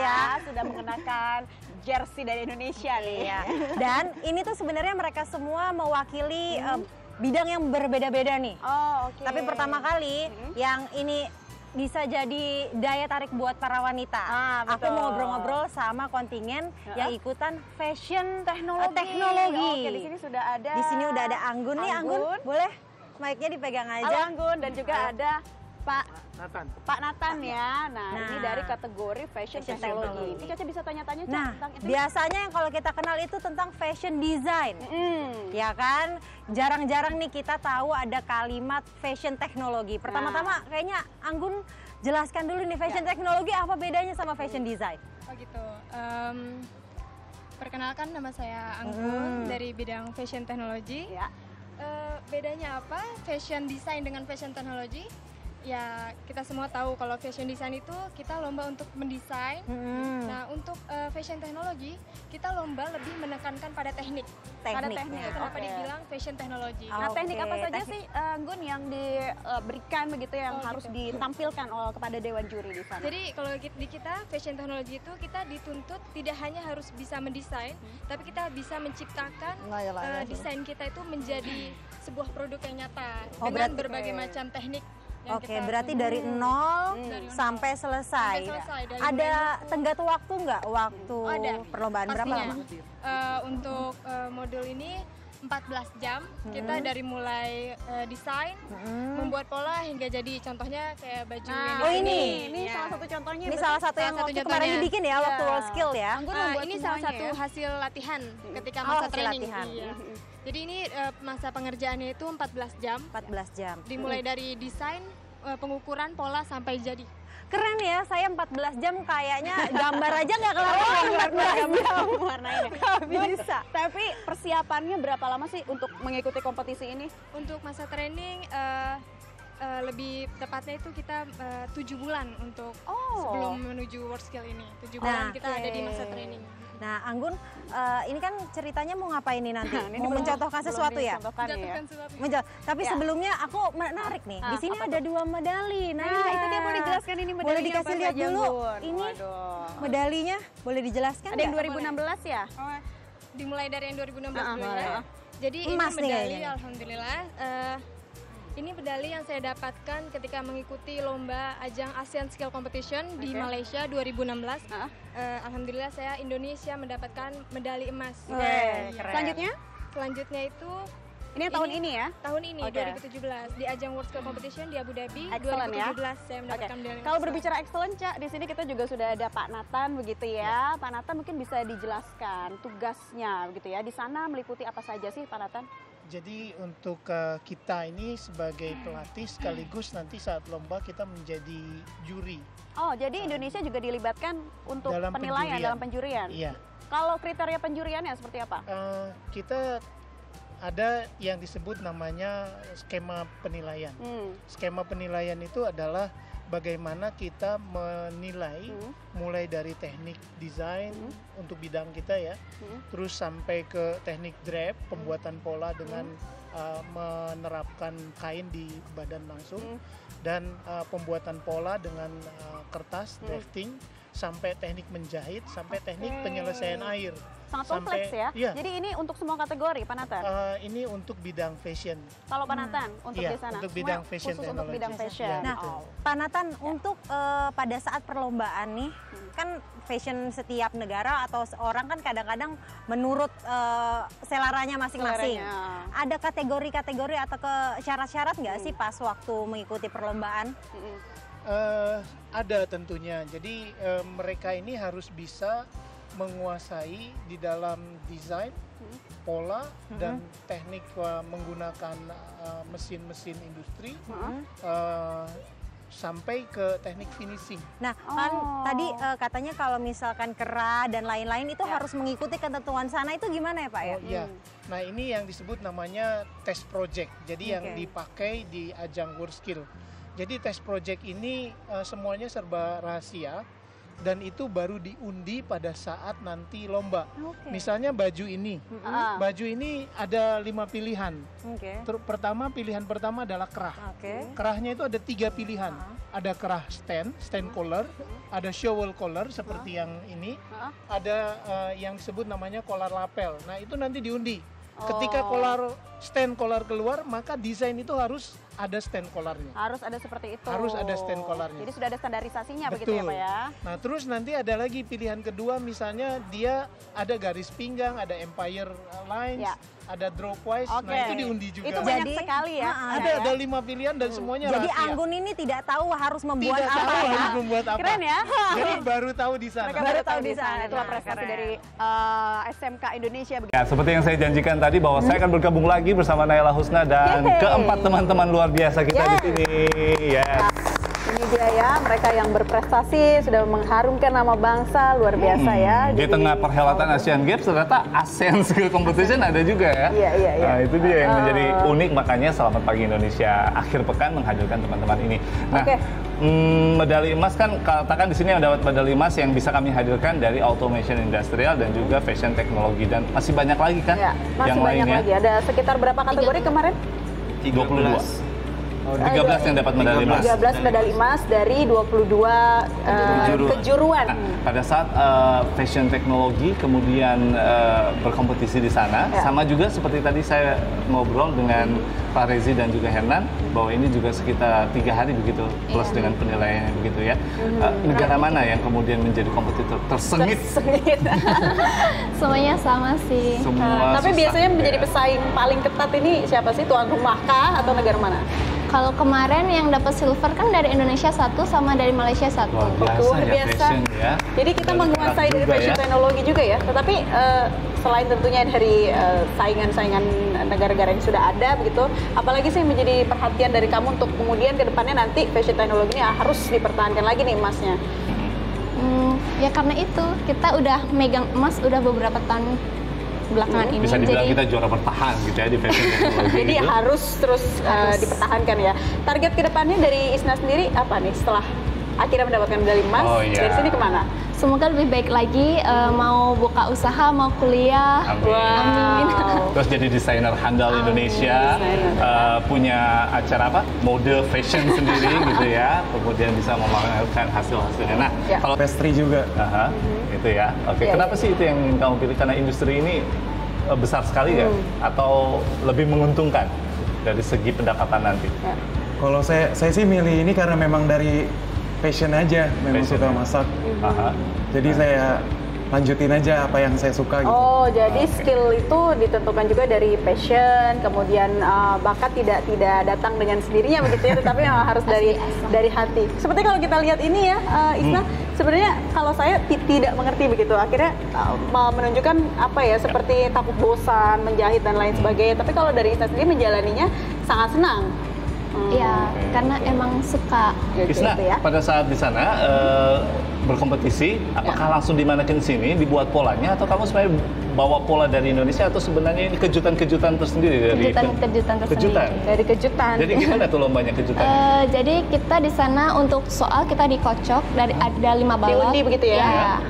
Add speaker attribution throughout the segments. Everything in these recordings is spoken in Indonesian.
Speaker 1: ya, sudah mengenakan jersey dari Indonesia nih.
Speaker 2: Iya. Dan ini tuh sebenarnya mereka semua mewakili bidang yang berbeda-beda nih.
Speaker 1: Oh, oke.
Speaker 2: Tapi pertama kali yang ini bisa jadi daya tarik buat para wanita. Aku
Speaker 1: betul.
Speaker 2: mau ngobrol-ngobrol sama kontingen yang ikutan fashion
Speaker 1: teknologi. Oke, di sini sudah ada.
Speaker 2: Di sini udah ada Anggun nih, Anggun. Boleh mic-nya dipegang
Speaker 1: Halo
Speaker 2: aja.
Speaker 1: Anggun, dan juga ada Pak Nathan ya. Nah, ini
Speaker 2: Nah,
Speaker 1: dari kategori fashion teknologi. Ini Caca bisa tanya-tanya Ca,
Speaker 2: Nah,
Speaker 1: tentang itu.
Speaker 2: biasanya yang kalau kita kenal itu tentang fashion design. Ya kan? Jarang-jarang nih kita tahu ada kalimat fashion teknologi. Pertama-tama kayaknya Anggun jelaskan dulu nih fashion teknologi apa bedanya sama fashion design.
Speaker 3: Oh gitu. Perkenalkan, nama saya Anggun dari bidang fashion teknologi.
Speaker 1: Ya.
Speaker 3: Bedanya apa fashion design dengan fashion teknologi? Ya, kita semua tahu kalau fashion design itu kita lomba untuk mendesain. Nah, untuk fashion teknologi kita lomba lebih menekankan pada teknik. Pada teknik. Kenapa dibilang fashion teknologi?
Speaker 1: Nah, teknik apa saja sih Anggun yang diberikan begitu yang harus ditampilkan kepada dewan juri di sana?
Speaker 3: Jadi kalau di kita fashion teknologi itu kita dituntut tidak hanya harus bisa mendesain, tapi kita bisa menciptakan desain kita itu menjadi sebuah produk yang nyata dengan berbagai macam teknik.
Speaker 2: Oke, berarti dari nol sampai selesai. Ada tenggat waktu nggak? Waktu perlombaan berapa lama?
Speaker 3: Untuk modul ini 14 jam. Kita dari mulai desain, membuat pola hingga jadi contohnya kayak baju
Speaker 1: ini salah satu contohnya.
Speaker 2: Ini salah satu yang waktu kemarin dibikin ya, waktu World Skill ya.
Speaker 3: Ini salah satu hasil latihan ketika masa training. Jadi ini masa pengerjaannya itu 14 jam.
Speaker 2: 14 jam.
Speaker 3: Dimulai dari desain, pengukuran pola sampai jadi.
Speaker 2: Keren ya, saya 14 jam kayaknya gambar aja nggak kelar 14 jam
Speaker 1: warnainnya.
Speaker 2: Nggak bisa.
Speaker 1: Tapi persiapannya berapa lama sih untuk mengikuti kompetisi ini?
Speaker 3: Untuk masa training lebih tepatnya itu kita 7 bulan untuk sebelum menuju World Skill ini. 7 bulan kita ada di masa training.
Speaker 2: Nah, Anggun, ini kan ceritanya mau ngapain nih nanti? Mau mencontohkan sesuatu ya? Tapi sebelumnya aku menarik nih. Di sini ada 2 medali. Nah,
Speaker 1: itu dia, boleh dijelaskan ini medali.
Speaker 2: Boleh dikasih lihat dulu. Ini medalinya, boleh dijelaskan?
Speaker 1: Ada yang 2016 ya?
Speaker 3: Dimulai dari yang 2016 dulu ya. Jadi
Speaker 2: emas
Speaker 3: ini medali, alhamdulillah. Ini medali yang saya dapatkan ketika mengikuti lomba ajang ASEAN Skill Competition di Malaysia 2016. Alhamdulillah saya Indonesia mendapatkan medali emas.
Speaker 1: Selanjutnya?
Speaker 3: Selanjutnya itu
Speaker 1: ini tahun ini ya?
Speaker 3: Tahun ini 2017 di ajang World Skill Competition di Abu Dhabi. 2017 saya mendapatkan medali emas.
Speaker 1: Kalau berbicara excellent, Cak, di sini kita juga sudah ada Pak Nathan begitu ya. Pak Nathan mungkin bisa dijelaskan tugasnya begitu ya. Di sana meliputi apa saja sih Pak Nathan?
Speaker 4: Jadi untuk kita ini sebagai pelatih sekaligus nanti saat lomba kita menjadi juri.
Speaker 1: Oh, jadi Indonesia juga dilibatkan untuk penilaian dalam penjurian?
Speaker 4: Iya.
Speaker 1: Kalau kriteria penjuriannya seperti apa?
Speaker 4: Kita ada yang disebut namanya skema penilaian. Skema penilaian itu adalah bagaimana kita menilai mulai dari teknik desain untuk bidang kita ya, terus sampai ke teknik drape, pembuatan pola dengan menerapkan kain di badan langsung, dan pembuatan pola dengan kertas, drafting, sampai teknik menjahit, sampai teknik penyelesaian air.
Speaker 1: Sangat kompleks ya?
Speaker 4: Iya.
Speaker 1: Jadi ini untuk semua kategori, Pak Nathan?
Speaker 4: Ini untuk bidang fashion.
Speaker 1: Kalau Pak Nathan, untuk di sana?
Speaker 4: Untuk bidang fashion
Speaker 1: khusus
Speaker 4: teknologi.
Speaker 1: Untuk bidang fashion.
Speaker 2: Nah, Pak Nathan, untuk pada saat perlombaan nih, kan fashion setiap negara atau seorang kan kadang-kadang menurut seleranya masing-masing. Ada kategori-kategori atau syarat-syarat nggak sih pas waktu mengikuti perlombaan?
Speaker 4: Ada tentunya. Jadi mereka ini harus bisa menguasai di dalam desain, pola, dan teknik menggunakan mesin-mesin industri, sampai ke teknik finishing.
Speaker 2: Nah, kan tadi katanya kalau misalkan kera dan lain-lain itu harus mengikuti ketentuan sana, itu gimana ya Pak ya?
Speaker 4: Iya. Nah, ini yang disebut namanya test project. Jadi yang dipakai di ajang World Skill. Jadi test project ini semuanya serba rahasia. dan itu baru diundi pada saat nanti lomba. Misalnya baju ini, baju ini ada 5 pilihan. Pilihan pertama adalah kerah. Kerahnya itu ada 3 pilihan. Ada kerah stand collar, ada shovel collar seperti yang ini, ada yang disebut namanya collar lapel. Nah itu nanti diundi. Ketika stand collar keluar, maka desain itu harus ada stand collarnya.
Speaker 1: Harus ada seperti itu.
Speaker 4: Harus ada stand collarnya.
Speaker 1: Jadi sudah ada standarisasinya.
Speaker 4: Betul.
Speaker 1: Begitu ya Pak ya?
Speaker 4: Nah terus nanti ada lagi pilihan kedua, misalnya dia ada garis pinggang, ada empire lines, ada dropwise. Nah itu diundi juga.
Speaker 1: Itu banyak sekali ya.
Speaker 4: Ada 5 pilihan dan semuanya
Speaker 2: Jadi
Speaker 4: rahasia.
Speaker 2: Anggun ini tidak tahu harus membuat
Speaker 4: Tidak
Speaker 2: apa
Speaker 4: tahu
Speaker 2: ya.
Speaker 4: harus membuat apa.
Speaker 1: Keren ya?
Speaker 4: Jadi baru tahu di sana.
Speaker 1: Mereka baru tahu di sana. Itulah prestasi dari SMK Indonesia.
Speaker 5: Ya, seperti yang saya janjikan tadi bahwa saya akan bergabung lagi bersama Naila Husna dan keempat teman-teman luar biasa kita di sini. Yes.
Speaker 1: Ini dia ya, mereka yang berprestasi sudah mengharumkan nama bangsa, luar biasa ya.
Speaker 5: Di tengah perhelatan Asian Games ternyata ASEAN Skill Competition ada juga ya.
Speaker 1: Iya.
Speaker 5: Nah, itu dia yang menjadi unik, makanya Selamat Pagi Indonesia akhir pekan menghadirkan teman-teman ini. Nah, medali emas kan katakan di sini yang dapat medali emas yang bisa kami hadirkan dari automation industrial dan juga fashion teknologi, dan masih banyak lagi kan
Speaker 1: masih
Speaker 5: yang
Speaker 1: banyak
Speaker 5: lainnya.
Speaker 1: lagi. Ada sekitar berapa kategori kemarin?
Speaker 5: 22. 13 yang dapat medali emas.
Speaker 1: 13 medali emas dari 22 kejuruan.
Speaker 5: Nah, pada saat fashion teknologi kemudian berkompetisi di sana, sama juga seperti tadi saya ngobrol dengan Pak Rezi dan juga Hernan, bahwa ini juga sekitar 3 hari begitu, plus dengan penilaiannya begitu ya. Negara mana yang kemudian menjadi kompetitor tersengit?
Speaker 6: Semuanya sama sih.
Speaker 1: Tapi biasanya menjadi pesaing paling ketat ini siapa sih? Tuan rumah kah atau negara mana?
Speaker 6: Kalau kemarin yang dapat silver kan dari Indonesia 1 sama dari Malaysia 1.
Speaker 5: Luar biasa,
Speaker 1: Fashion,
Speaker 5: ya.
Speaker 1: Jadi kita menguasai dari fashion teknologi juga ya. Tetapi selain tentunya dari saingan-saingan negara-negara yang sudah ada begitu, apalagi sih yang menjadi perhatian dari kamu untuk kemudian ke depannya nanti fashion teknologi ini harus dipertahankan lagi nih emasnya?
Speaker 6: Ya karena itu kita udah megang emas udah beberapa tahun belakangan ini.
Speaker 5: Bisa dibilang kita juara bertahan gitu ya di fashion teknologi.
Speaker 1: Jadi
Speaker 5: gitu.
Speaker 1: harus terus dipertahankan ya. Target kedepannya dari Isna sendiri apa nih setelah akhirnya mendapatkan medali emas? Dari sini kemana?
Speaker 6: Semoga lebih baik lagi, mau buka usaha, mau kuliah.
Speaker 5: Amin. Terus jadi desainer handal Indonesia, punya acara apa? Mode fashion sendiri gitu ya. Kemudian bisa memamerkan hasil-hasilnya. Nah, kalau
Speaker 7: pastry juga.
Speaker 5: Itu ya. Oke, kenapa sih itu yang kamu pilih? Karena industri ini besar sekali ya? Atau lebih menguntungkan dari segi pendapatan nanti?
Speaker 7: Kalau saya sih milih ini karena memang dari passion aja, memang suka masak. Jadi saya lanjutin aja apa yang saya suka gitu.
Speaker 1: Oh, jadi skill itu ditentukan juga dari passion, kemudian bakat tidak datang dengan sendirinya begitu ya, tetapi memang harus dari hati. Seperti kalau kita lihat ini ya, Isna, sebenarnya kalau saya tidak mengerti begitu, akhirnya menunjukkan apa ya, seperti takut bosan, menjahit dan lain sebagainya. Tapi kalau dari Isna sendiri menjalaninya sangat senang.
Speaker 6: Ya, karena emang suka.
Speaker 5: Isna, pada saat di sana berkompetisi, apakah langsung dimanekin sini, dibuat polanya, atau kamu sebenarnya bawa pola dari Indonesia, atau sebenarnya ini kejutan-kejutan tersendiri dari
Speaker 6: kejutan tersendiri.
Speaker 1: Dari kejutan.
Speaker 5: Jadi gimana tuh lombanya kejutan?
Speaker 6: Jadi kita di sana untuk soal kita dikocok dari ada 5 balok.
Speaker 1: Diundi begitu ya?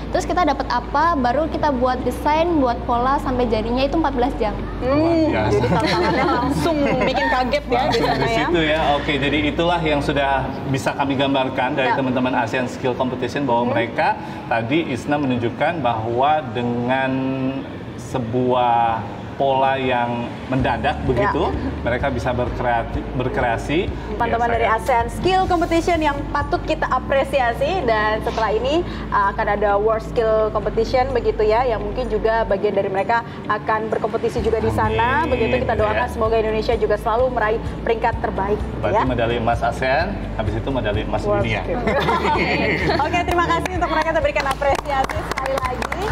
Speaker 6: Terus kita dapat apa, baru kita buat desain, buat pola sampai jadinya itu 14 jam.
Speaker 1: Jadi tantangannya langsung bikin kaget ya di sana ya.
Speaker 5: Situ ya. Oke, jadi itulah yang sudah bisa kami gambarkan dari teman-teman ASEAN Skill Competition, bahwa mereka tadi Isna menunjukkan bahwa dengan sebuah pola yang mendadak begitu, mereka bisa berkreasi.
Speaker 1: Teman-teman dari ASEAN Skill Competition yang patut kita apresiasi, dan setelah ini akan ada World Skill Competition begitu ya, yang mungkin juga bagian dari mereka akan berkompetisi juga di sana. Begitu kita doakan semoga Indonesia juga selalu meraih peringkat terbaik.
Speaker 5: Berarti medali emas ASEAN, habis itu medali emas dunia.
Speaker 1: Oke, terima kasih untuk mereka, kita berikan apresiasi sekali lagi.